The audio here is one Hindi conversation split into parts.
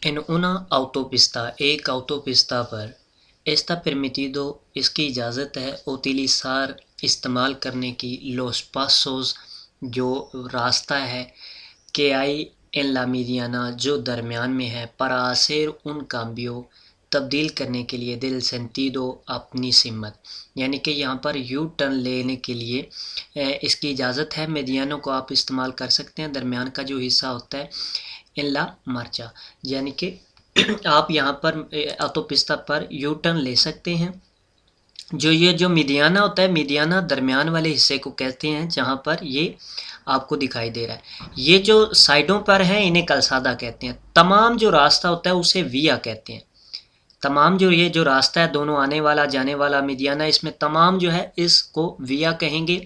En una autopista, एक autopista पर está permitido इसकी इजाज़त है utilizar इस्तेमाल करने की los pasos जो रास्ता है que hay en la mediana जो दरमियान में है para hacer un cambio तब्दील करने के लिए दिल सेंटीडो अपनी सिमत, यानी कि यहाँ पर यू टर्न लेने के लिए इसकी इजाज़त है। मेडियानो को आप इस्तेमाल कर सकते हैं, दरमियान का जो हिस्सा होता है इन ला मार्चा, यानी कि आप यहाँ पर ऑटोपिस्ता पर यू टर्न ले सकते हैं। जो मीडियाना होता है, मीडियाना दरमियान वाले हिस्से को कहते हैं जहाँ पर ये आपको दिखाई दे रहा है। ये जो साइडों पर हैं इन्हें कलसादा कहते हैं। तमाम जो रास्ता होता है उसे विया कहते हैं। तमाम जो ये जो रास्ता है दोनों आने वाला जाने वाला मीडियाना, इसमें तमाम जो है इसको विया कहेंगे,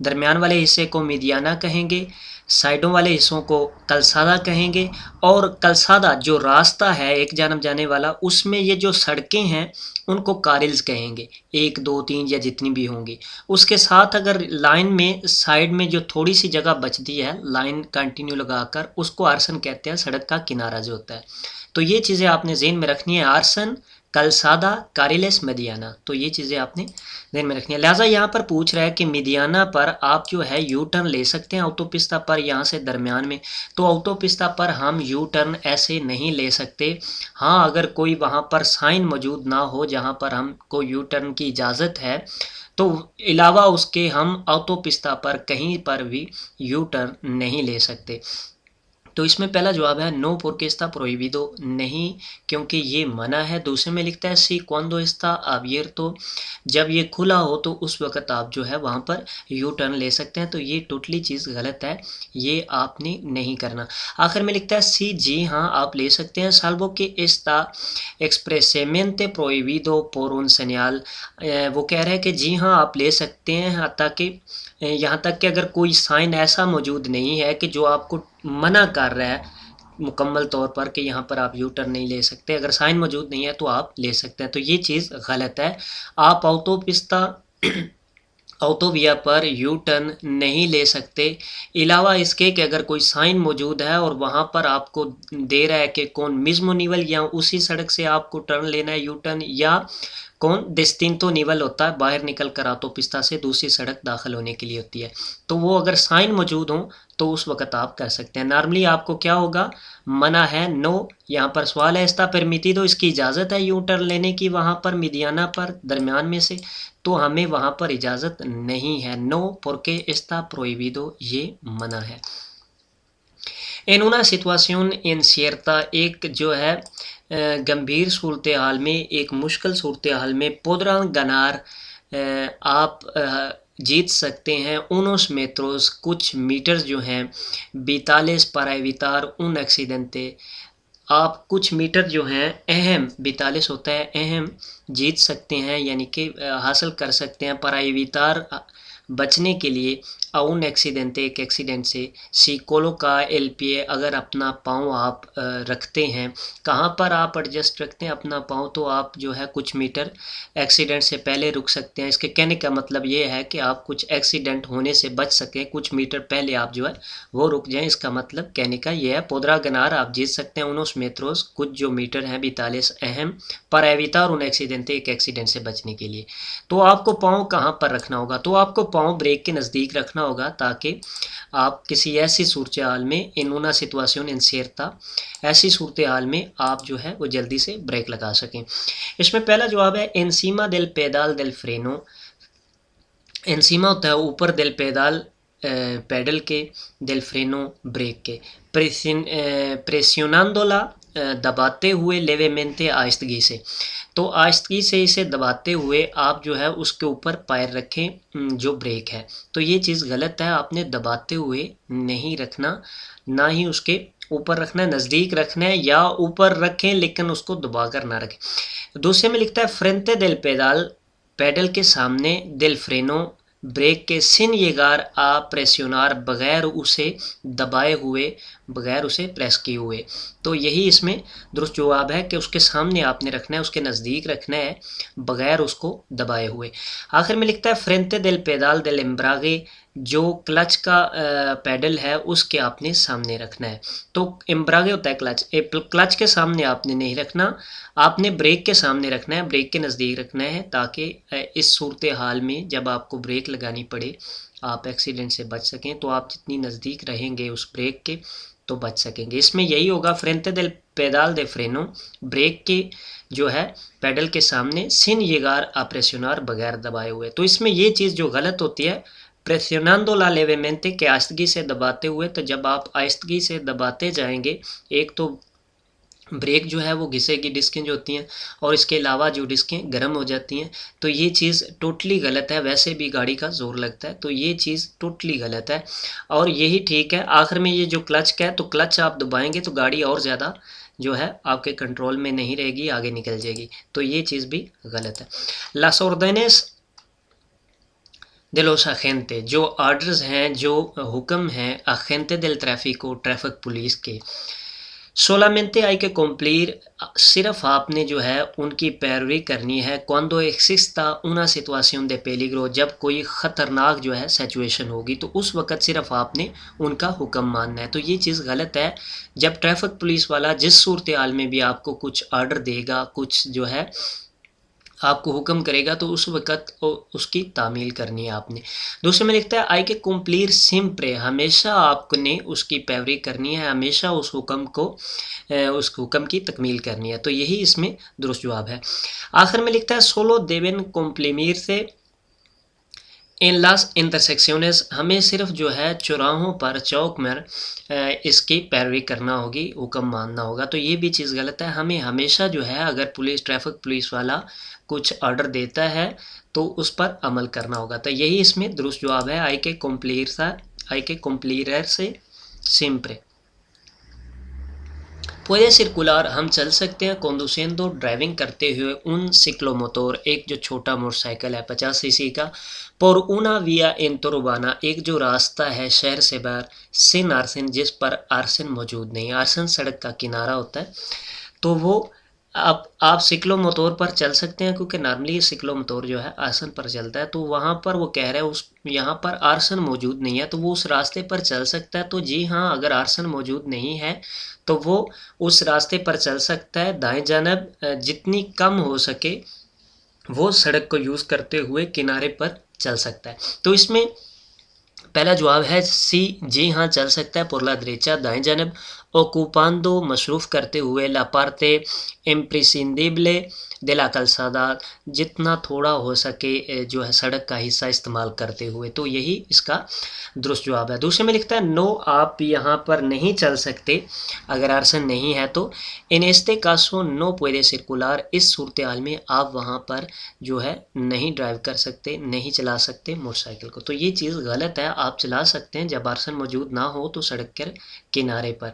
दरमियान वाले हिस्से को मीडियाना कहेंगे, साइडों वाले हिस्सों को कलसादा कहेंगे। और कलसादा जो रास्ता है एक जानब जाने वाला, उसमें ये जो सड़कें हैं उनको कारिल्स कहेंगे, 1 2 3 या जितनी भी होंगी। उसके साथ अगर लाइन में साइड में जो थोड़ी सी जगह बचती है लाइन कंटिन्यू लगाकर, उसको आर्सन कहते हैं, सड़क का किनारा जो होता है। तो ये चीज़ें आपने ज़हन में रखनी है, आर्सन, कलसादा, कारिलेस, मेडियाना, तो ये चीज़ें आपने ध्यान में रखनी है। लिहाजा यहाँ पर पूछ रहा है कि मेडियाना पर आप जो है यू टर्न ले सकते हैं ऑटोपिस्ता पर यहाँ से दरमियान में, तो ऑटोपिस्ता पर हम यू टर्न ऐसे नहीं ले सकते। हाँ, अगर कोई वहाँ पर साइन मौजूद ना हो जहाँ पर हमको यू टर्न की इजाज़त है, तो अलावा उसके हम ऑटोपिस्ता पर कहीं पर भी यू टर्न नहीं ले सकते। तो इसमें पहला जवाब है नो porque está prohibido, नहीं क्योंकि ये मना है। दूसरे में लिखता है सी cuando está abierto, जब ये खुला हो तो उस वक्त आप जो है वहाँ पर यू टर्न ले सकते हैं। तो ये टोटली चीज़ गलत है, ये आपने नहीं करना। आखिर में लिखता है सी जी हाँ आप ले सकते हैं। salvo que está expresamente prohibido por un señal, वो कह रहा है कि जी हाँ आप ले सकते हैं ताकि यहाँ तक कि अगर कोई साइन ऐसा मौजूद नहीं है कि जो आपको मना कर रहा है मुकम्मल तौर पर कि यहाँ पर आप यू टर्न नहीं ले सकते, अगर साइन मौजूद नहीं है तो आप ले सकते हैं। तो ये चीज़ गलत है। आप ऑटोपिस्ता ऑटोविया पर यू टर्न नहीं ले सकते, अलावा इसके कि अगर कोई साइन मौजूद है और वहाँ पर आपको दे रहा है कि कौन मिज़्मो निवल या उसी सड़क से आपको टर्न लेना है यू टर्न, या कौन डिस्टिंतो निवल होता है बाहर निकल कर ऑटोपिस्ता से दूसरी सड़क दाखिल होने के लिए होती है, तो वो अगर साइन मौजूद हो तो उस वक्त आप कर सकते हैं। नॉर्मली आपको क्या होगा, मना है, नो। यहाँ पर सवाल है एस्ता परमिटिडो, इसकी इजाज़त है यू टर्न लेने की वहाँ पर मीडियाना पर दरमियान में से, तो हमें वहाँ पर इजाज़त नहीं है। नो porque está prohibido, ये मना है। En una situación incierta, एक जो है गंभीर सूरत हाल में, एक मुश्किल सूरत हाल में podrán ganar, आप जीत सकते हैं unos metros, कुछ मीटर्स जो हैं, vitales para evitar un accidente, आप कुछ मीटर जो हैं अहम, 42 होता है अहम, जीत सकते हैं यानी कि हासिल कर सकते हैं para evitar, बचने के लिए, अउन एक्सीडेंट, एक एक्सीडेंट से, सीकोलो का एल पी ए, अगर अपना पाँव आप रखते हैं, कहाँ पर आप एडजस्ट रखते हैं अपना पाँव, तो आप जो है कुछ मीटर एक्सीडेंट से पहले रुक सकते हैं। इसके कहने का मतलब ये है कि आप कुछ एक्सीडेंट होने से बच सकें, कुछ मीटर पहले आप जो है वो रुक जाएं। इसका मतलब कहने का ये है पोदरा गनार, आप जीत सकते हैं उनोस मेट्रोस, कुछ जो मीटर हैं 42 अहम, पर एविता और उन एक्सीडेंट, एक एक्सीडेंट से बचने के लिए। तो आपको पाँव कहाँ पर रखना होगा, तो आपको पाँव ब्रेक के नज़दीक रखना होगा ताकि आप किसी ऐसी सूरत हाल में, इन una situación incierta, ऐसी सूरत हाल में आप जो है वो जल्दी से ब्रेक लगा सकें। इसमें पहला जवाब है encima del pedal del freno, encima होता है ऊपर del pedal, पैडल के, del freno ब्रेक के, presionándola, दबाते हुए, levemente आहिस्तगी से, तो आहिस्तगी से इसे दबाते हुए आप जो है उसके ऊपर पैर रखें जो ब्रेक है। तो ये चीज़ गलत है, आपने दबाते हुए नहीं रखना, ना ही उसके ऊपर रखना है, नज़दीक रखना है, या ऊपर रखें लेकिन उसको दबा कर ना रखें। दूसरे में लिखता है फ्रंटे del pedal, पैडल के सामने, del freno, ब्रेक के, सिन येगार आ प्रेस्योनार, बगैर उसे दबाए हुए, बगैर उसे प्रेस किए हुए। तो यही इसमें दुरुस्त जवाब है कि उसके सामने आपने रखना है, उसके नज़दीक रखना है, बगैर उसको दबाए हुए। आखिर में लिखता है फ्रेंते दिल पेदाल दिल एम्ब्रागे, जो क्लच का पैडल है उसके आपने सामने रखना है। तो एम्ब्रागे होता है क्लच, क्लच के सामने आपने नहीं रखना, आपने ब्रेक के सामने रखना है, ब्रेक के नज़दीक रखना है, ताकि इस सूरत हाल में जब आपको ब्रेक लगानी पड़े आप एक्सीडेंट से बच सकें। तो आप जितनी नज़दीक रहेंगे उस ब्रेक के तो बच सकेंगे। इसमें यही होगा फ्रेंते दिल पेदाल दे फ्रेनो, ब्रेक के जो है पेडल के सामने, सिन येगार आ प्रेsionar बगैर दबाए हुए। तो इसमें ये चीज़ जो गलत होती है, प्रेsionando la levemente के आहिस्तगी से दबाते हुए, तो जब आप आहिस्तगी से दबाते जाएंगे एक तो ब्रेक जो है वो घिसेगी, डिस्कें जो होती हैं, और इसके अलावा जो डिस्कें गर्म हो जाती हैं। तो ये चीज़ टोटली गलत है। वैसे भी गाड़ी का ज़ोर लगता है, तो ये चीज़ टोटली गलत है और यही ठीक है। आखिर में ये जो क्लच का है, तो क्लच आप दबाएंगे तो गाड़ी और ज़्यादा जो है आपके कंट्रोल में नहीं रहेगी, आगे निकल जाएगी। तो ये चीज़ भी गलत है। लास órdenes de los agentes, जो आर्डर्स हैं, जो हुक्म हैं agente del tráfico, traffic police के, सोलामेंते आई के cumplir, सिर्फ आपने जो है उनकी पैरवी करनी है। cuando exista una situación de peligro, जब कोई ख़तरनाक जो है सिचुएशन होगी तो उस वक़्त सिर्फ आपने उनका हुक्म मानना है। तो ये चीज़ गलत है। जब ट्रैफिक पुलिस वाला जिस सूरत हाल में भी आपको कुछ आर्डर देगा, कुछ जो है आपको हुक्म करेगा, तो उस वक़्त उसकी तामील करनी है आपने। दूसरे में लिखता है आई के कुम्प्लीर सिम्प्रे, हमेशा आपने उसकी पैरवी करनी है, हमेशा उस हुक्म को उस हुक्म की तकमील करनी है। तो यही इसमें दुरुस्त जवाब है। आखिर में लिखता है सोलो देवेन कुम्प्लीमीर से इन लास इंटरसेक्शंस, हमें सिर्फ जो है चौराहों पर, चौक में इसकी पैरवी करना होगी, हुक्म मानना होगा। तो ये भी चीज़ गलत है। हमें हमेशा जो है अगर ट्रैफिक पुलिस वाला कुछ ऑर्डर देता है तो उस पर अमल करना होगा। तो यही इसमें दुरुस्त जवाब है। आई के कुम्प्लीर से सिम्प्रे। पुede circular, हम चल सकते हैं, conduciendo, ड्राइविंग करते हुए, उन सिक्लोमोटोर, एक जो छोटा मोटरसाइकिल है 50 सीसी का, por una vía interurbana, एक जो रास्ता है शहर से बाहर, sin arsen, जिस पर आर्सन मौजूद नहीं। आर्सन सड़क का किनारा होता है, तो वो आप सिक्लोमोटोर पर चल सकते हैं, क्योंकि नॉर्मली सिक्लोमोटोर जो है आर्सन पर चलता है। तो वहाँ पर वो कह रहे हैं उस यहाँ पर आर्सन मौजूद नहीं है, तो वो उस रास्ते पर चल सकता है। तो जी हाँ, अगर आर्सन मौजूद नहीं है तो वो उस रास्ते पर चल सकता है। दाएं जानब जितनी कम हो सके वो सड़क को यूज़ करते हुए किनारे पर चल सकता है। तो इसमें पहला जवाब है सी, जी हाँ चल सकता है। पोरला दरेचा, दाएं जानब। ओकुपांदो, मसरूफ़ करते हुए। ला पार्ते इम्प्रिसिंडिबले de la calzada, जितना थोड़ा हो सके जो है सड़क का हिस्सा इस्तेमाल करते हुए। तो यही इसका दुरुस्त जवाब है। दूसरे में लिखता है नो, आप यहाँ पर नहीं चल सकते अगर आर्सन नहीं है तो। इन este caso no puede circular, इस सूरत हाल में आप वहाँ पर जो है नहीं ड्राइव कर सकते, नहीं चला सकते मोटरसाइकिल को। तो ये चीज़ गलत है। आप चला सकते हैं जब आर्सन मौजूद ना हो तो सड़क के किनारे पर।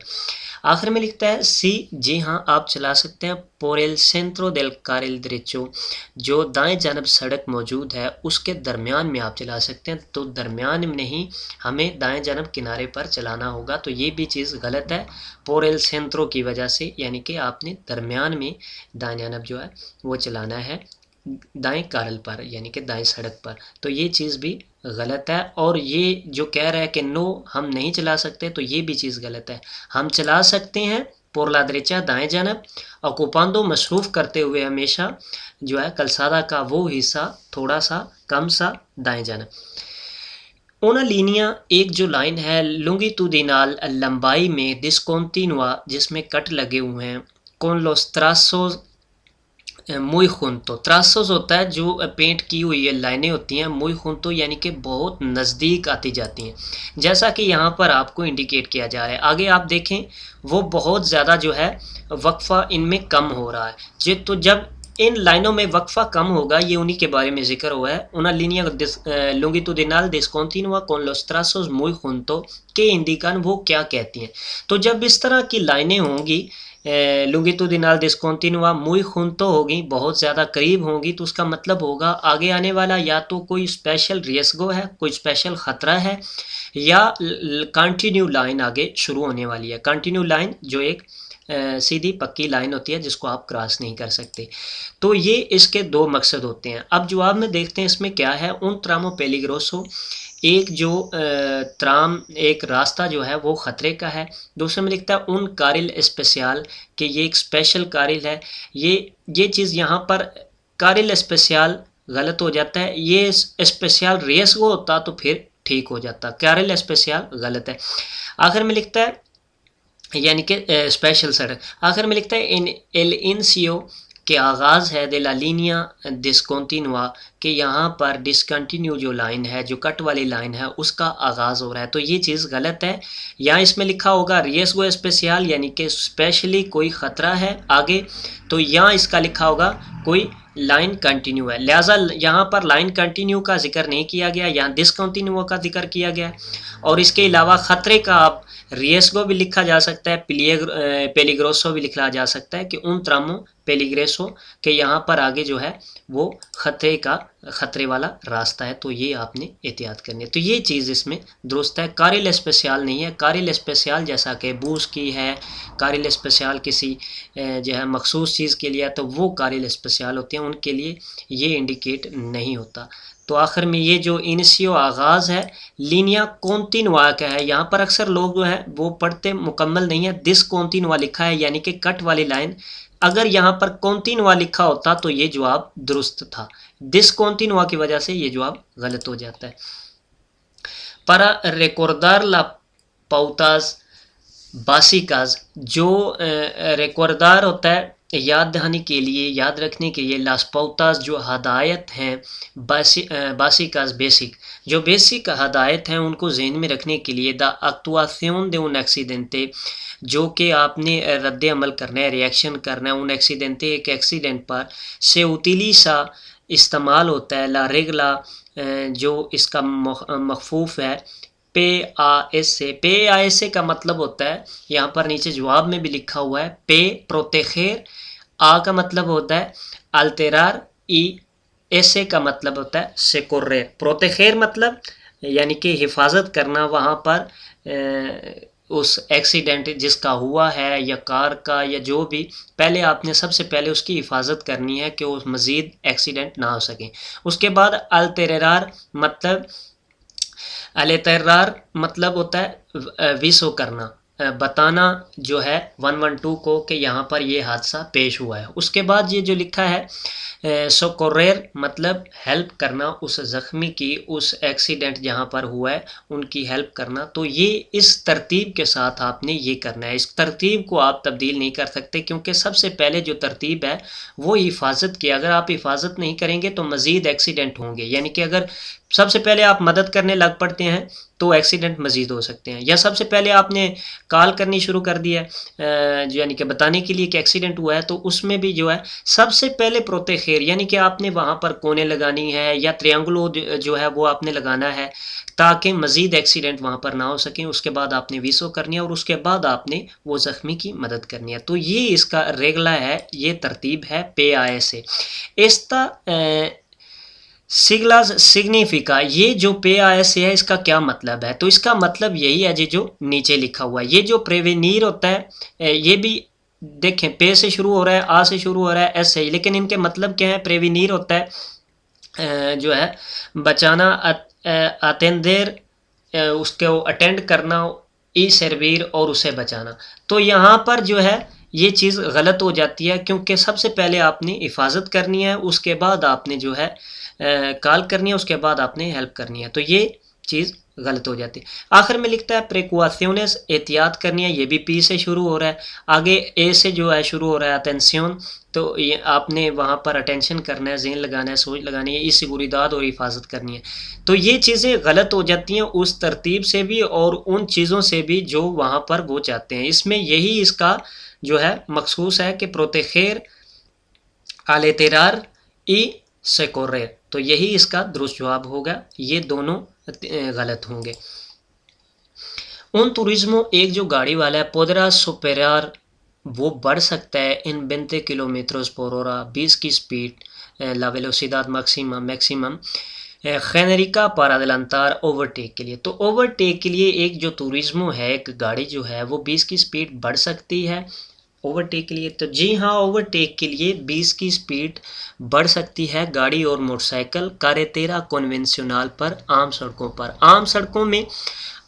आखिर में लिखता है सी, जी हाँ आप चला सकते हैं। पोरेल सेंट्रो देल कारिल देरेचो, जो दाएं जानब सड़क मौजूद है उसके दरमियान में आप चला सकते हैं। तो दरमियान में नहीं, हमें दाएं जानब किनारे पर चलाना होगा। तो ये भी चीज़ गलत है पोरेल सेंट्रो की वजह से, यानी कि आपने दरमियान में दाएं जानब जो है वो चलाना है, दाएं कारल पर, यानी कि दाएं सड़क पर। तो ये चीज़ भी गलत है। और ये जो कह रहा है कि नो हम नहीं चला सकते, तो ये भी चीज़ गलत है। हम चला सकते हैं पोरला दरेचा, दाएं जानब। ओकुपांदो, मसरूफ़ करते हुए, हमेशा जो है कलसादा का वो हिस्सा थोड़ा सा कम सा दाएं जानब। ओना लीनिया, एक जो लाइन है लॉन्गिट्यूडिनल, लंबाई में, डिस्कंटिन्यूआ, जिसमें कट लगे हुए हैं, con los trazos muy junto, ट्रासोस होता है जो पेंट की हुई है लाइनें होती हैं, muy junto यानी कि बहुत नज़दीक आती जाती हैं, जैसा कि यहाँ पर आपको इंडिकेट किया जा रहा है। आगे आप देखें वो बहुत ज़्यादा जो है वक्फ़ा इनमें कम हो रहा है। तो जब इन लाइनों में वक्फ़ा कम होगा, ये उन्हीं के बारे में जिक्र हुआ है। una línea longitudinal discontinua con los trazos muy junto के इंडिकन वो क्या कहती हैं। तो जब इस तरह की लाइनें होंगी लॉन्गिट्यूडिनल डिस्कंटिन्यूआ muy junto होगी, बहुत ज़्यादा करीब होंगी, तो उसका मतलब होगा आगे आने वाला या तो कोई स्पेशल रिस्क है, कोई स्पेशल ख़तरा है, या कंटिन्यू लाइन आगे शुरू होने वाली है। कंटिन्यू लाइन जो एक सीधी पक्की लाइन होती है जिसको आप क्रॉस नहीं कर सकते। तो ये इसके दो मकसद होते हैं। अब जवाब में देखते हैं इसमें क्या है। उन ट्रामो पेलिग्रोसो, एक जो ट्राम एक रास्ता जो है वो ख़तरे का है। दूसरे में लिखता है उन कारिल स्पेशल, कि ये एक स्पेशल कारिल है। ये चीज़ यहाँ पर कारिल स्पेशल गलत हो जाता है। ये स्पेशल रेस वो होता तो फिर ठीक हो जाता। कारिल स्पेशल गलत है। आखिर में लिखता है यानी कि स्पेशल सड़क। आखिर में लिखता है इन एल इनसियो के आगाज़ है दे ला लीनिया डिसकंटिन्यूआ, कि यहाँ पर डिसकंटिन्यू जो लाइन है, जो कट वाली लाइन है, उसका आगाज़ हो रहा है। तो ये चीज़ गलत है। यहाँ इसमें लिखा होगा रियसगो स्पेशल, यानी कि स्पेशली कोई ख़तरा है आगे, तो यहाँ इसका लिखा होगा कोई लाइन कंटिन्यू है। लिहाजा यहाँ पर लाइन कंटिन्यू का जिक्र नहीं किया गया, यहाँ डिसकंटिन्यू का जिक्र किया गया। और इसके अलावा ख़तरे का आप रियसगो भी लिखा जा सकता है, पेलिग्रोसो भी लिखा जा सकता है, कि उन ट्रामो पेलिग्रेसो के यहाँ पर आगे जो है वो खतरे वाला रास्ता है। तो ये आपने एहतियात करनी है। तो ये चीज़ इसमें दुरुस्त है। कारिल स्पेशल नहीं है। कारिल स्पेशल जैसा कि बूस की है, कारिल स्पेशल किसी जो है मखसूस चीज़ के लिए, तो वो कारिल स्पेशल होते हैं, उनके लिए ये इंडिकेट नहीं होता। तो आखिर में ये जो इनिशियो आगाज़ है, लीनिया कॉन्टिन्यूआ का है। यहाँ पर अक्सर लोग जो है वो पढ़ते मुकम्मल नहीं है, डिसकंटिन्यूआ लिखा है, यानी कि कट वाली लाइन। अगर यहाँ पर कॉन्टिन्यूआ लिखा होता तो ये जवाब दुरुस्त था। डिसकंटिन्यूआ की वजह से ये जवाब गलत हो जाता है। para recordar la pautas básicas, जो रिकॉर्डार होता है याद दहानी के लिए, याद रखने के लिए, लास पाउतास जो हदायत हैं, बासिकास बेसिक, जो बेसिक हदायत हैं उनको जहन में रखने के लिए, द एक्टुआción de un accidente, जो कि आपने रद्द अमल करना है, रिएक्शन करना है उन एक्सीडेंटे, एक एक्सीडेंट पर, से उतिलीसा इस्तेमाल होता है, ला रेगला जो इसका मखफूफ है, पे आ एस से। पे आ एस से का मतलब होता है, यहाँ पर नीचे जवाब में भी लिखा हुआ है, पे प्रोतेखेर, आ का मतलब होता है अल्तेरार, ई एसे का मतलब होता है सेकोरेर। प्रोतेखेर मतलब यानी कि हिफाजत करना वहाँ पर उस एक्सीडेंट जिसका हुआ है या कार का या जो भी, पहले आपने सबसे पहले उसकी हिफाजत करनी है कि उस मज़ीद एक्सीडेंट ना हो सके। उसके बाद अल्तेरार मतलब अलेतरार मतलब होता है विसो करना, बताना जो है 112 को कि यहाँ पर ये हादसा पेश हुआ है। उसके बाद ये जो लिखा है सोकोरेर मतलब हेल्प करना, उस ज़ख्मी की, उस एक्सीडेंट जहाँ पर हुआ है उनकी हेल्प करना। तो ये इस तरतीब के साथ आपने ये करना है। इस तरतीब को आप तब्दील नहीं कर सकते, क्योंकि सबसे पहले जो तरतीब है वो हिफाजत की। अगर आप हिफाजत नहीं करेंगे तो मज़ीद एक्सीडेंट होंगे। यानी कि अगर सबसे पहले आप मदद करने लग पड़ते हैं तो एक्सीडेंट मज़ीद हो सकते हैं, या सबसे पहले आपने कॉल करनी शुरू कर दिया यानी कि बताने के लिए कि एक्सीडेंट हुआ है, तो उसमें भी जो है सबसे पहले प्रोते खैर, यानी कि आपने वहाँ पर कोने लगानी है या ट्रायंगुलो जो है वो आपने लगाना है ताकि मज़ीद एक्सीडेंट वहाँ पर ना हो सकें। उसके बाद आपने विसो करनी है और उसके बाद आपने वो ज़ख्मी की मदद करनी है। तो ये इसका रेगला है, ये तरतीब है पे आए से। एस्ता सिग्लास सिग्निफिका, ये जो पे आया से है इसका क्या मतलब है? तो इसका मतलब यही है जी जो नीचे लिखा हुआ है। ये जो प्रेवेनीर होता है ये भी देखें, पे से शुरू हो रहा है, आ से शुरू हो रहा है, एस से, लेकिन इनके मतलब क्या है? प्रेवेनीर होता है जो है बचाना, अटेंडेर उसको अटेंड करना, ई सर्वीर और उसे बचाना। तो यहाँ पर जो है ये चीज़ गलत हो जाती है, क्योंकि सबसे पहले आपने हिफाजत करनी है, उसके बाद आपने जो है कॉल करनी है, उसके बाद आपने हेल्प करनी है। तो ये चीज़ गलत हो जाती है। आखिर में लिखता है प्रिकॉशंस, एहतियात करनी है, ये भी पी से शुरू हो रहा है। आगे ए से जो है शुरू हो रहा है अटेंशन, तो ये आपने वहाँ पर अटेंशन करना है, जहन लगाना है, सोच लगानी है, इससे गुरीदाद और हिफाजत करनी है। तो ये चीज़ें गलत हो जाती हैं उस तरतीब से भी और उन चीज़ों से भी जो वहाँ पर वो चाहते हैं। इसमें यही इसका जो है मखसूस है कि प्रोतेखेर आलेतेरार ई सेकोरेर, तो यही इसका दुरुस्त जवाब होगा। ये दोनों गलत होंगे। उन तुरिज्मो, एक जो गाड़ी वाला है, पोदरा सुपेरार, वो बढ़ सकता है इन 20 किलोमीटर पर होरा, 20 की स्पीड, ला वेलोसिदाद मैक्सिमम खैनरिका para adelantar ओवरटेक के लिए। तो ओवरटेक के लिए एक जो टूरिज्मो है, एक गाड़ी जो है वो 20 की स्पीड बढ़ सकती है ओवरटेक के लिए। तो जी हाँ, ओवरटेक के लिए 20 की स्पीड बढ़ सकती है गाड़ी और मोटरसाइकिल कारेतेरा कन्वेंशनल पर, आम सड़कों पर। आम सड़कों में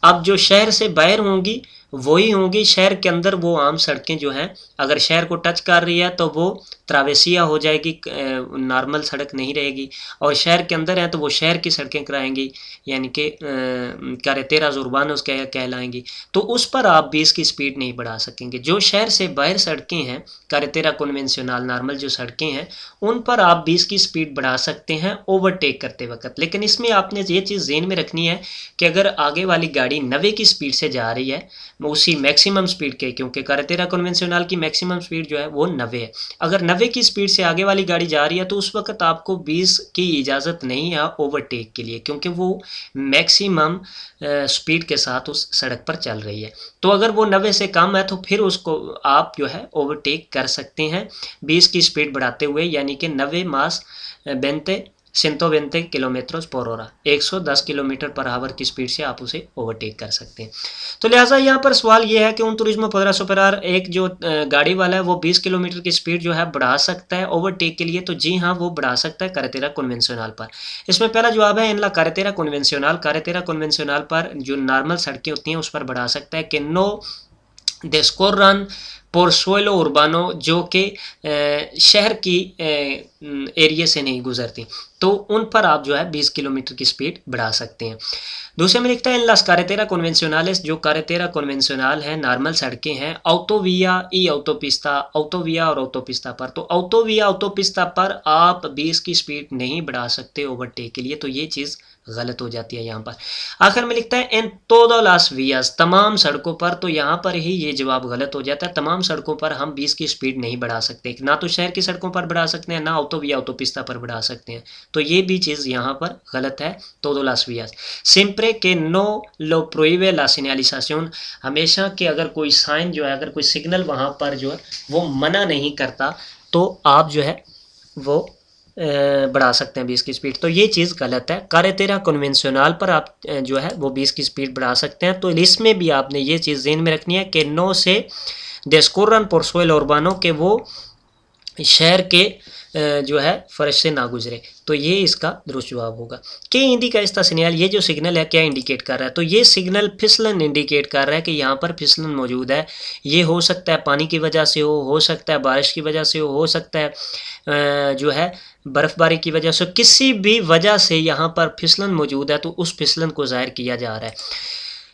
अब जो शहर से बाहर होंगी वही होंगी, शहर के अंदर वो आम सड़कें जो हैं अगर शहर को टच कर रही है तो वो ट्रावेसिया हो जाएगी, नॉर्मल सड़क नहीं रहेगी। और शहर के अंदर है तो वो शहर की सड़कें कराएंगी, यानी कि कैरेटेरास उर्बानोस कहलाएंगी। तो उस पर आप 20 की स्पीड नहीं बढ़ा सकेंगे। जो शहर से बाहर सड़कें हैं, कैरेटेरा कन्वेंशनल नॉर्मल जो सड़कें हैं, उन पर आप 20 की स्पीड बढ़ा सकते हैं ओवरटेक करते वक्त। लेकिन इसमें आपने ये चीज़ ज़हन में रखनी है कि अगर आगे वाली गाड़ी 90 की स्पीड से जा रही है, उसी मैक्सिमम स्पीड के, क्योंकि कैरेटेरा कन्वेंशनल की मैक्सिमम स्पीड जो है वो 90 है, अगर 90 की स्पीड से आगे वाली गाड़ी जा रही है तो उस वक्त आपको 20 की इजाज़त नहीं है ओवरटेक के लिए, क्योंकि वो मैक्सिमम स्पीड के साथ उस सड़क पर चल रही है। तो अगर वो 90 से कम है तो फिर उसको आप जो है ओवरटेक कर सकते हैं 20 की स्पीड बढ़ाते हुए, यानी कि 90 मास 120 किलोमीटर पर हॉरा, 110 किलोमीटर पर आवर की स्पीड से आप उसे ओवरटेक कर सकते हैं। तो लिहाजा यहाँ पर सवाल ये है कि उन तुरिज्मो 1500 पर आवर एक जो गाड़ी वाला है वो 20 किलोमीटर की स्पीड जो है बढ़ा सकता है ओवरटेक के लिए। तो जी हाँ, वो बढ़ा सकता है कैरेटेरा कन्वेंशनल पर। इसमें पहला जवाब है इनला कैरेटेरा कन्वेंशनल पर जो नॉर्मल सड़कें होती हैं उस पर बढ़ा सकता है कि नो डिस्कोरन por suelo urbano, जो कि शहर की एरिया से नहीं गुजरती, तो उन पर आप जो है 20 किलोमीटर की स्पीड बढ़ा सकते हैं। दूसरे में लिखता है इन लास कारेतेरा कन्वेंशनल, जो कारेतेरा कन्वेंशनल है नॉर्मल सड़कें हैं ऑटोविया ई ऑटोपिस्ता, ऑटोविया और ऑटोपिस्ता पर। तो ऑटोविया ऑटोपिस्ता पर आप 20 की स्पीड नहीं बढ़ा सकते ओवरटेक के लिए, तो ये चीज़ गलत हो जाती है यहाँ पर। आखिर में लिखता है इन टोडो लास वियास, तमाम सड़कों पर। तो यहाँ पर ही ये जवाब गलत हो जाता है। तमाम सड़कों पर हम 20 की स्पीड नहीं बढ़ा सकते, ना तो शहर की सड़कों पर बढ़ा सकते हैं, ना ऑटोविया ऑटोपिस्ता पर बढ़ा सकते हैं। तो ये भी चीज़ यहाँ पर गलत है। टोडो लास वियास सिंप्रे के नो लो प्रोहिबे ला सिग्नलिzación, हमेशा के अगर कोई साइन जो है, अगर कोई सिग्नल वहाँ पर जो है वो मना नहीं करता तो आप जो है वो बढ़ा सकते हैं 20 की स्पीड। तो ये चीज़ गलत है। कैरेटेरा कन्वेंशनल पर आप जो है वो 20 की स्पीड बढ़ा सकते हैं। तो इसमें भी आपने ये चीज़ ज़हन में रखनी है कि नो से डिस्कोरन por suelo urbano, के वो शहर के जो है फर्श से ना गुजरे। तो ये इसका दुरुस्त जवाब होगा। कि इंडिका इसका सिग्नल, ये जो सिग्नल है क्या इंडिकेट कर रहा है? तो ये सिग्नल फिसलन इंडिकेट कर रहा है कि यहाँ पर फिसलन मौजूद है। ये हो सकता है पानी की वजह से हो सकता है बारिश की वजह से हो सकता है जो है बर्फ़बारी की वजह से, किसी भी वजह से यहाँ पर फिसलन मौजूद है, तो उस फिसलन को ज़ाहिर किया जा रहा है।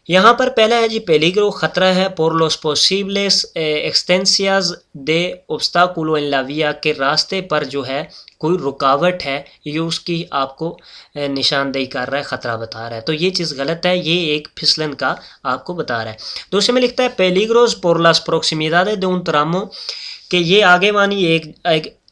यहाँ पर पहला है जी पेलिग्रो, खतरा है por los posibles extensias de obstáculo en la vía, के रास्ते पर जो है कोई रुकावट है, ये उसकी आपको निशानदेही कर रहा है, ख़तरा बता रहा है। तो ये चीज़ गलत है, ये एक फिसलन का आपको बता रहा है। दूसरे में लिखता है पेलिग्रोस por las proximidades de un tramo, कि ये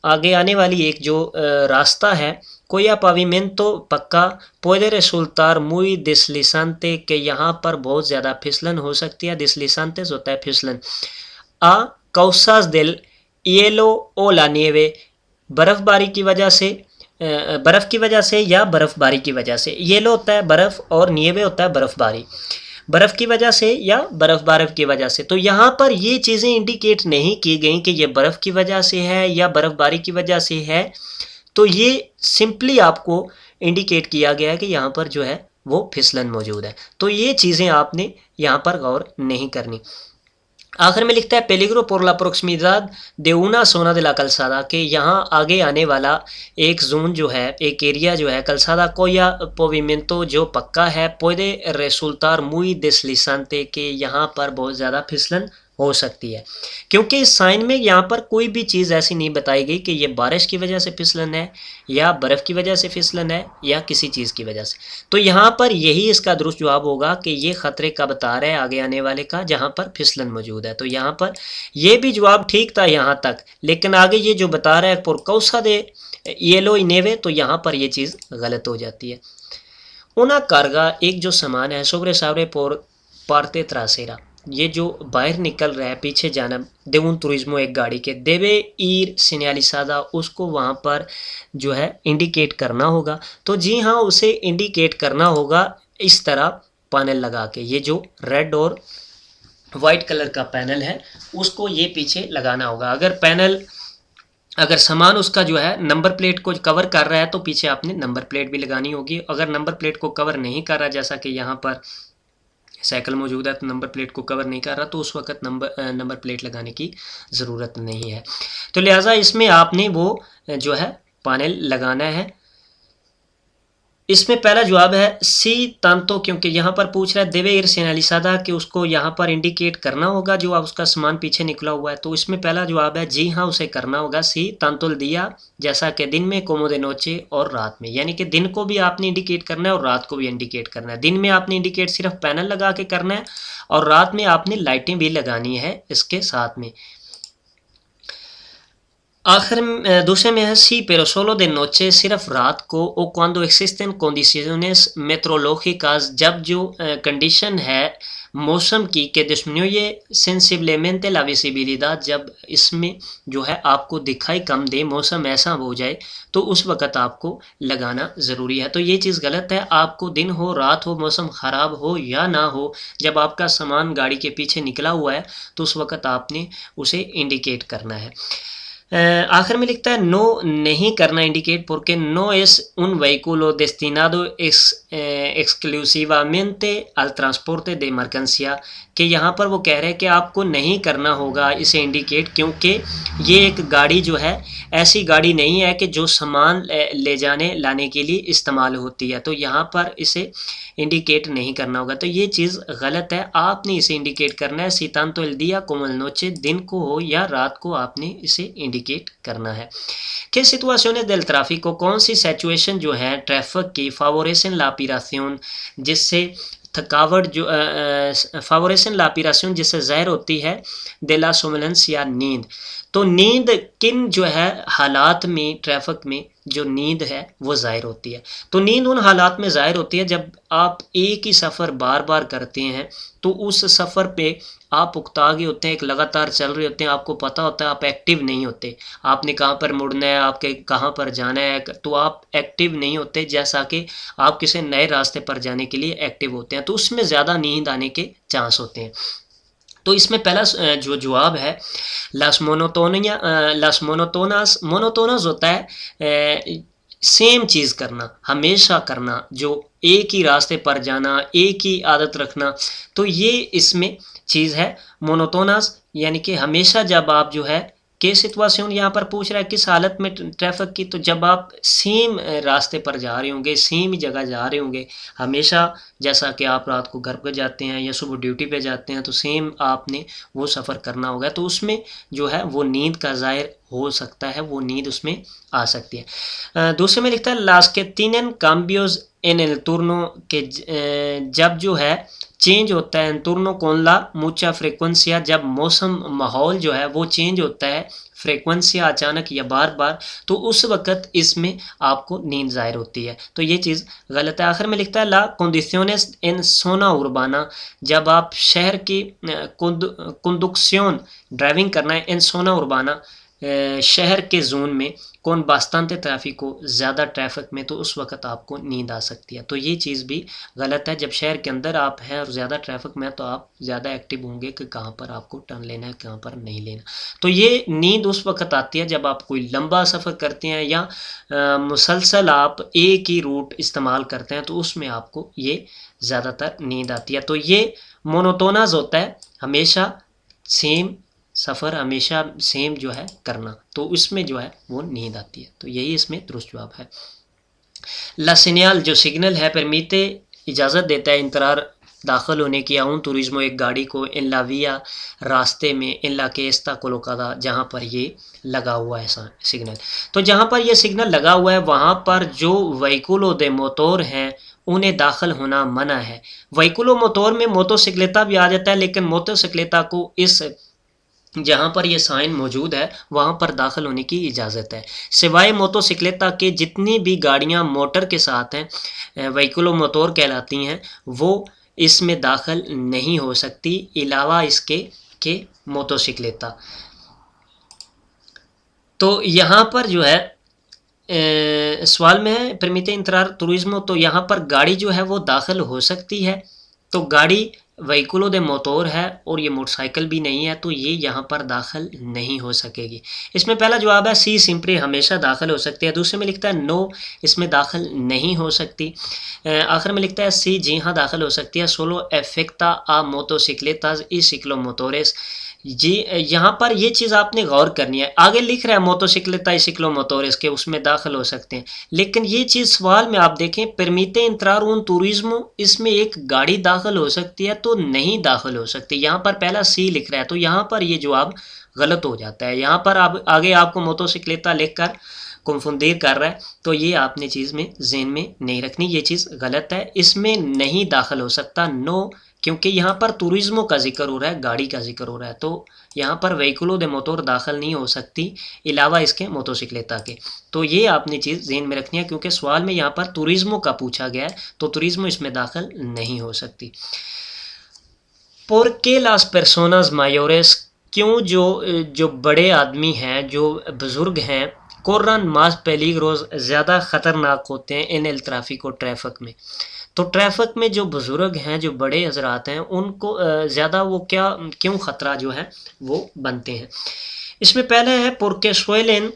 आगे आने वाली एक जो रास्ता है कोया पाविमेंटो पक्का puede resultar muy deslizante, के यहाँ पर बहुत ज़्यादा फिसलन हो सकती है। डिस्लिsantes होता है फिसलन। a causas del hielo o la nieve, बर्फ़बारी की वजह से, बर्फ़ की वजह से या बर्फ़बारी की वजह से। येलो होता है बर्फ़ और निएवे होता है बर्फ़बारी, बर्फ़ की वजह से या बर्फ़ की वजह से। तो यहाँ पर ये चीज़ें इंडिकेट नहीं की गई कि ये बर्फ़ की वजह से है या बर्फ़बारी की वजह से है। तो ये सिंपली आपको इंडिकेट किया गया है कि यहाँ पर जो है वो फिसलन मौजूद है। तो ये चीज़ें आपने यहाँ पर गौर नहीं करनी। आखिर में लिखता है पेलिग्रो por la proximidad de una zona de la calzada, के यहाँ आगे आने वाला एक जोन जो है, एक एरिया जो है calzada cuyo pavimento जो पक्का है puede resultar muy deslizante, के यहाँ पर बहुत ज़्यादा फिसलन हो सकती है। क्योंकि इस साइन में यहाँ पर कोई भी चीज़ ऐसी नहीं बताई गई कि ये बारिश की वजह से फिसलन है या बर्फ़ की वजह से फिसलन है या किसी चीज़ की वजह से। तो यहाँ पर यही इसका दुरुस्त जवाब होगा कि ये ख़तरे का बता रहा है आगे आने वाले का, जहाँ पर फिसलन मौजूद है। तो यहाँ पर ये भी जवाब ठीक था यहाँ तक, लेकिन आगे ये जो बता रहा है por causa de hielo y nieve, तो यहाँ पर ये चीज़ गलत हो जाती है। una carga, एक जो सामान है sobre por parte trasera, ये जो बाहर निकल रहा है पीछे जाना de un turismo एक गाड़ी के debe ir señalizada, उसको वहाँ पर जो है इंडिकेट करना होगा। तो जी हाँ, उसे इंडिकेट करना होगा इस तरह पैनल लगा के। ये जो रेड और वाइट कलर का पैनल है उसको ये पीछे लगाना होगा। अगर सामान उसका जो है नंबर प्लेट को कवर कर रहा है तो पीछे आपने नंबर प्लेट भी लगानी होगी। अगर नंबर प्लेट को कवर नहीं कर रहा, जैसा कि यहाँ पर साइकिल मौजूद है तो नंबर प्लेट को कवर नहीं कर रहा, तो उस वक्त नंबर प्लेट लगाने की ज़रूरत नहीं है। तो लिहाजा इसमें आपने वो जो है पैनल लगाना है। इसमें पहला जवाब है सी तांतो, क्योंकि यहाँ पर पूछ रहा है देवे इर सेनालिसादा कि उसको यहाँ पर इंडिकेट करना होगा जो आप उसका सामान पीछे निकला हुआ है। तो इसमें पहला जवाब है जी हाँ, उसे करना होगा सी तांतुल दिया, जैसा कि दिन में कोमो दे नोचे और रात में, यानी कि दिन को भी आपने इंडिकेट करना है और रात को भी इंडिकेट करना है। दिन में आपने इंडिकेट सिर्फ पैनल लगा के करना है और रात में आपने लाइटें भी लगानी है इसके साथ में। आखिर दूसरे में है सी pero solo de noche, सिर्फ रात को, o cuando existen condiciones meteorológicas, जब जो कंडीशन है मौसम की que disminuye sensiblemente la visibilidad, जब इसमें जो है आपको दिखाई कम दे, मौसम ऐसा हो जाए तो उस वक़्त आपको लगाना ज़रूरी है। तो ये चीज़ गलत है। आपको दिन हो रात हो, मौसम ख़राब हो या ना हो, जब आपका सामान गाड़ी के पीछे निकला हुआ है तो उस वक़्त आपने उसे इंडिकेट करना है। आखिर में लिखता है नो नहीं करना indicate porque no es un vehículo destinado exclusivamente al transporte de mercancía, कि यहाँ पर वो कह रहे हैं कि आपको नहीं करना होगा इसे इंडिकेट, क्योंकि ये एक गाड़ी जो है ऐसी गाड़ी नहीं है कि जो सामान ले जाने लाने के लिए इस्तेमाल होती है। तो यहाँ पर इसे इंडिकेट नहीं करना होगा। तो ये चीज़ गलत है, आपने इसे इंडिकेट करना है। सीतान तो दिया कोमल नोचे, दिन को हो या रात को आपने इसे इंडिकेट करना है। ¿Qué situaciones del tráfico, कौन सी सिचुएशन जो है ट्रैफिक की फावोरेशन ला ऑपरेशन, जिससे थकावट जो फावोरेशन ला ऑपरेशन जिससे ज़ाहिर होती है de la somnolencia या नींद। तो नींद किन जो है हालात में ट्रैफिक में जो नींद है वो ज़ाहिर होती है। तो नींद उन हालात में ज़ाहिर होती है जब आप एक ही सफ़र बार बार करते हैं, तो उस सफ़र पे आप उकता गए होते हैं, एक लगातार चल रहे होते हैं, आपको पता होता है आप एक्टिव नहीं होते, आपने कहाँ पर मुड़ना है, आपके कहाँ पर जाना है, तो आप एक्टिव नहीं होते जैसा कि आप किसी नए रास्ते पर जाने के लिए एक्टिव होते हैं, तो उसमें ज़्यादा नींद आने के चांस होते हैं। तो इसमें पहला जो जवाब है लास मोनोटोनास, मोनोटोनस होता है सेम चीज़ करना, हमेशा करना, जो एक ही रास्ते पर जाना, एक ही आदत रखना। तो ये इसमें चीज़ है मोनोटोनस, यानी कि हमेशा जब आप जो है के सिचुएशन यहाँ पर पूछ रहा है किस हालत में ट्रैफिक की, तो जब आप सेम रास्ते पर जा रहे होंगे, सेम जगह जा रहे होंगे हमेशा, जैसा कि आप रात को घर पर जाते हैं या सुबह ड्यूटी पे जाते हैं, तो सेम आपने वो सफ़र करना होगा। तो उसमें जो है वो नींद का ज़ाहिर हो सकता है, वो नींद उसमें आ सकती है। दूसरे में लिखता है लास के तीन cambios en el turno, के जब जो है चेंज होता है turno con la mucha frecuencia, जब मौसम माहौल जो है वो चेंज होता है फ्रीक्वेंसी अचानक या बार बार, तो उस वक़्त इसमें आपको नींद ज़ाहिर होती है। तो ये चीज़ गलत है। आखिर में लिखता है ला condiciones en zona urbana, जब आप शहर की कंडक्शन ड्राइविंग करना है इन सोना उर्बाना शहर के जोन में, कौन बास्तानते ट्रैफिक को ज़्यादा ट्रैफिक में, तो उस वक़्त आपको नींद आ सकती है। तो ये चीज़ भी गलत है। जब शहर के अंदर आप हैं और ज़्यादा ट्रैफिक में, तो आप ज़्यादा एक्टिव होंगे कि कहाँ पर आपको टर्न लेना है, कहाँ पर नहीं लेना। तो ये नींद उस वक़्त आती है जब आप कोई लंबा सफ़र करते हैं या मुसलसल आप एक ही रूट इस्तेमाल करते हैं, तो उसमें आपको ये ज़्यादातर नींद आती है। तो ये मोनोटोनस होता है, हमेशा सेम सफ़र, हमेशा सेम जो है करना, तो उसमें जो है वो नींद आती है। तो यही इसमें दुरुस्त जवाब है। ला सिग्नल, जो सिग्नल है परमीते इजाज़त देता है इंतरार दाखिल होने की आउन तुरिज्मो एक गाड़ी को इन ला विया रास्ते में, इन ला के एस्ता कोलोकादा, जहाँ पर ये लगा हुआ है सिग्नल। तो जहाँ पर ये सिग्नल लगा हुआ है वहाँ पर जो व्हीकुलो दे मोटोर हैं उन्हें दाखिल होना मना है। व्हीकुलो मोटोर में मोटोसिक्लेता भी आ जाता है, लेकिन मोटोसिक्लेता को इस जहाँ पर ये साइन मौजूद है वहाँ पर दाखिल होने की इजाज़त है। सिवाय मोटोसिक्लेता के जितनी भी गाड़ियाँ मोटर के साथ हैं व्हीकुलो मोटोर कहलाती हैं, वो इसमें दाखिल नहीं हो सकती अलावा इसके के मोटोसिक्लेता। तो यहाँ पर जो है सवाल में है परमिटे इंतरार तुरिज्मो, तो यहाँ पर गाड़ी जो है वो दाखिल हो सकती है। तो गाड़ी व्हीकुलो दे मोटोर है और ये मोटरसाइकिल भी नहीं है, तो ये यहाँ पर दाखिल नहीं हो सकेगी। इसमें पहला जवाब है सी सिंपली हमेशा दाखिल हो सकती है। दूसरे में लिखता है नो, इसमें दाखिल नहीं हो सकती। आखिर में लिखता है सी जी हाँ दाखिल हो सकती है। सोलो एफेक्टा आ मोटोसिक्लेतास y सिक्लोमोटोरेस, जी यहाँ पर ये चीज़ आपने गौर करनी है। आगे लिख रहा है मोटोसिक्लेता y सिक्लोमोटोरेस के, उसमें दाखिल हो सकते हैं, लेकिन ये चीज़ सवाल में आप देखें परमिटे इंतरार उन तुरिज्मो, इसमें एक गाड़ी दाखिल हो सकती है तो नहीं दाखिल हो सकती। यहाँ पर पहला सी लिख रहा है, तो यहाँ पर ये जवाब गलत हो जाता है। यहाँ पर आप आगे आपको मोटोसिक्लेता लिख कर कंफुंदीर कर रहा है, तो ये आपने चीज़ में ज़हन में नहीं रखनी, ये चीज़ गलत है। इसमें नहीं दाखिल हो सकता नो, क्योंकि यहाँ पर टूरिज्मो का जिक्र हो रहा है, गाड़ी का जिक्र हो रहा है, तो यहाँ पर व्हीकुलो दे मोटोर दाखिल नहीं हो सकती अलावा इसके मोटोसिक्लेता के। तो ये आपने चीज़ ज़हन में रखनी है, क्योंकि सवाल में यहाँ पर टूरिज्मो का पूछा गया है, तो टूरिज्मो इसमें दाखिल नहीं हो सकती। por qué las personas mayores, क्यों जो बड़े आदमी हैं, जो बुज़ुर्ग हैं, corran más peligros, ज़्यादा ख़तरनाक होते हैं इन el tráfico ट्रैफिक में। तो ट्रैफिक में जो बुज़ुर्ग हैं, जो बड़े हजरात हैं, उनको ज़्यादा वो क्यों ख़तरा जो है वो बनते हैं। इसमें पहले है porque suelen,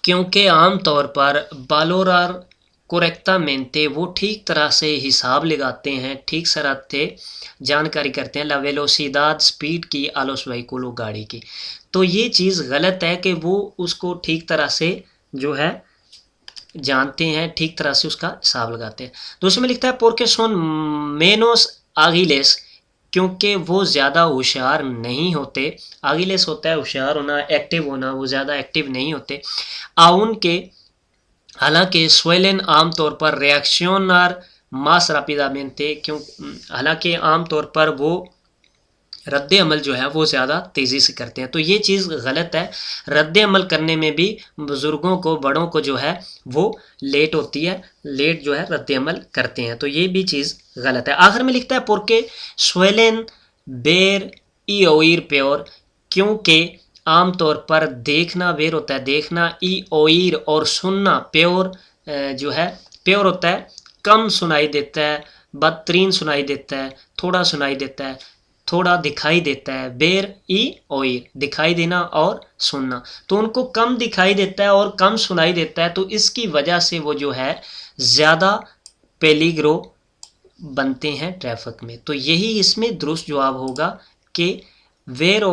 क्योंकि आम तौर पर बालोरार कोरेक्टामेंटे, वो ठीक तरह से हिसाब लगाते हैं, ठीक तरह से जानकारी करते हैं ला वेलोसिदाद, स्पीड की, a los vehículos, गाड़ी की। तो ये चीज़ गलत है कि वो उसको ठीक तरह से जो है जानते हैं, ठीक तरह से उसका हिसाब लगाते हैं। दूसरे में लिखता है porque son menos ágiles, क्योंकि वो ज़्यादा होशियार नहीं होते। आगिलेस होता है होशियार होना, एक्टिव होना, वो ज़्यादा एक्टिव नहीं होते। आउन के, हालांकि सुएलन आम तौर पर रिएक्शनर मास रापिदामेंटे, क्यों हालांकि आम तौर पर वो रद्द अमल जो है वो ज़्यादा तेज़ी से करते हैं। तो ये चीज़ गलत है, रद्द अमल करने में भी बुज़ुर्गों को, बड़ों को जो है वो लेट होती है, लेट जो है रद्द अमल करते हैं, तो ये भी चीज़ गलत है। आखिर में लिखता है porque suelen ver y oír peor, क्योंकि आम तौर पर देखना वेर होता है देखना, ई ओइर और सुनना प्योर जो है प्योर होता है, कम सुनाई देता है, बदतरीन सुनाई देता है, थोड़ा सुनाई देता है, थोड़ा दिखाई देता है। बेर ई ओइर, दिखाई देना और सुनना, तो उनको कम दिखाई देता है और कम सुनाई देता है, तो इसकी वजह से वो जो है ज़्यादा पेलिग्रो बनते हैं ट्रैफिक में। तो यही इसमें दुरुस्त जवाब होगा कि वेर